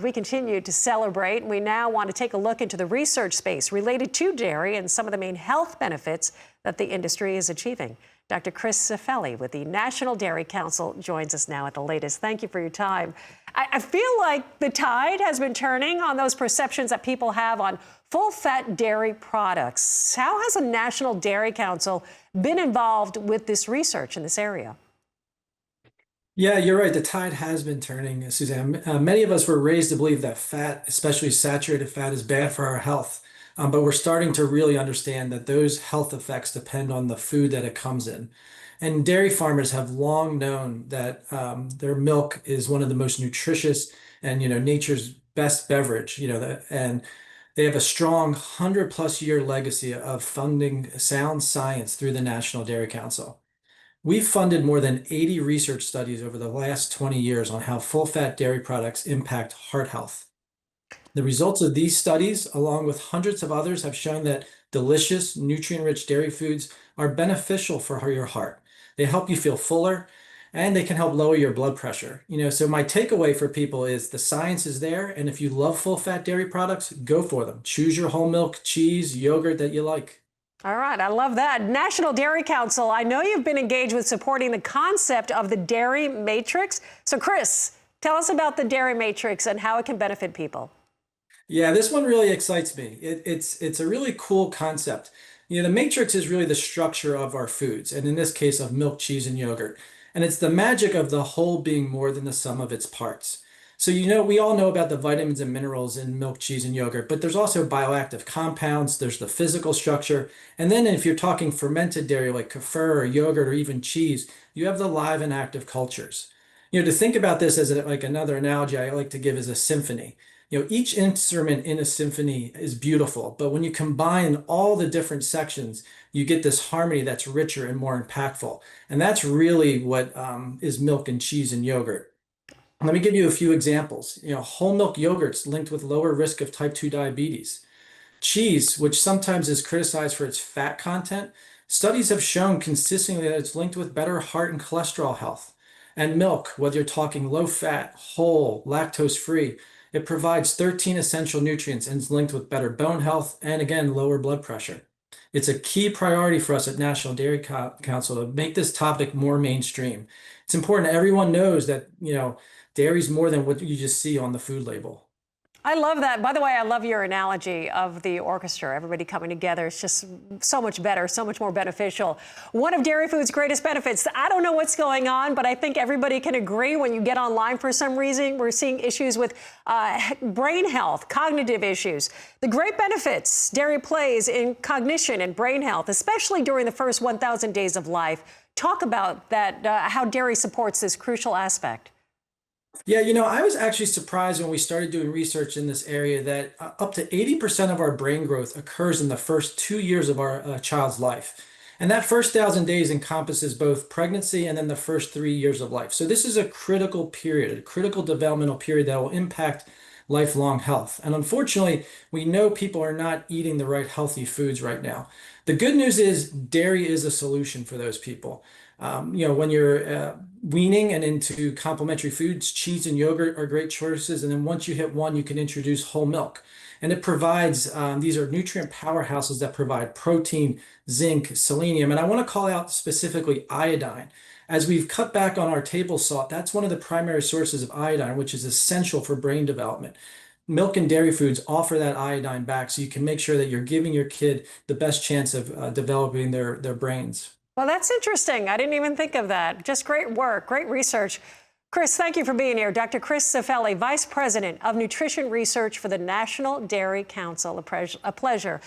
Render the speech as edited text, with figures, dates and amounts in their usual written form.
we continue to celebrate. We now want to take a look into the research space related to dairy and some of the main health benefits that the industry is achieving. Dr. Chris Cifelli with the National Dairy Council joins us now at the latest. Thank you for your time. I feel like the tide has been turning on those perceptions that people have on full-fat dairy products. How has the National Dairy Council been involved with this research in this area? Yeah, you're right. The tide has been turning, Suzanne. Many of us were raised to believe that fat, especially saturated fat, is bad for our health. But we're starting to really understand that those health effects depend on the food that it comes in. And dairy farmers have long known that their milk is one of the most nutritious and, nature's best beverage, and they have a strong 100-plus-year legacy of funding sound science through the National Dairy Council. We've funded more than 80 research studies over the last 20 years on how full-fat dairy products impact heart health. The results of these studies, along with hundreds of others, have shown that delicious, nutrient-rich dairy foods are beneficial for your heart. They help you feel fuller, and they can help lower your blood pressure. So my takeaway for people is the science is there, and if you love full-fat dairy products, go for them. Choose your whole milk, cheese, yogurt that you like. All right, I love that. National Dairy Council, I know you've been engaged with supporting the concept of the dairy matrix. So Chris, tell us about the dairy matrix and how it can benefit people. Yeah, this one really excites me. It's a really cool concept. The matrix is really the structure of our foods, and in this case of milk, cheese, and yogurt. And it's the magic of the whole being more than the sum of its parts. So, we all know about the vitamins and minerals in milk, cheese, and yogurt, but there's also bioactive compounds, there's the physical structure, and then if you're talking fermented dairy like kefir or yogurt or even cheese, you have the live and active cultures. To think about this as like another analogy I like to give is a symphony. Each instrument in a symphony is beautiful, but when you combine all the different sections, you get this harmony that's richer and more impactful. And that's really what is milk and cheese and yogurt. Let me give you a few examples. Whole milk yogurt's linked with lower risk of type 2 diabetes. Cheese, which sometimes is criticized for its fat content, studies have shown consistently that it's linked with better heart and cholesterol health. And milk, whether you're talking low fat, whole, lactose free, it provides 13 essential nutrients and is linked with better bone health and, again, lower blood pressure. It's a key priority for us at National Dairy Council to make this topic more mainstream. It's important everyone knows that, dairy is more than what you just see on the food label. I love that. By the way, I love your analogy of the orchestra, everybody coming together. It's just so much better, so much more beneficial. One of dairy food's greatest benefits, I don't know what's going on, but I think everybody can agree when you get online for some reason, we're seeing issues with brain health, cognitive issues. The great benefits dairy plays in cognition and brain health, especially during the first 1,000 days of life. Talk about that, how dairy supports this crucial aspect. Yeah, I was actually surprised when we started doing research in this area that up to 80% of our brain growth occurs in the first 2 years of our child's life. And that first 1,000 days encompasses both pregnancy and then the first 3 years of life. So this is a critical period, a critical developmental period that will impact lifelong health. And unfortunately, we know people are not eating the right healthy foods right now. The good news is dairy is a solution for those people. When you're weaning and into complementary foods, cheese and yogurt are great choices. And then once you hit one, you can introduce whole milk. And it provides, these are nutrient powerhouses that provide protein, zinc, selenium. And I want to call out specifically iodine. As we've cut back on our table salt, that's one of the primary sources of iodine, which is essential for brain development. Milk and dairy foods offer that iodine back so you can make sure that you're giving your kid the best chance of developing their brains. Well, that's interesting. I didn't even think of that. Just great work, great research. Chris, thank you for being here. Dr. Chris Cifelli, Vice President of Nutrition Research for the National Dairy Council. A pleasure.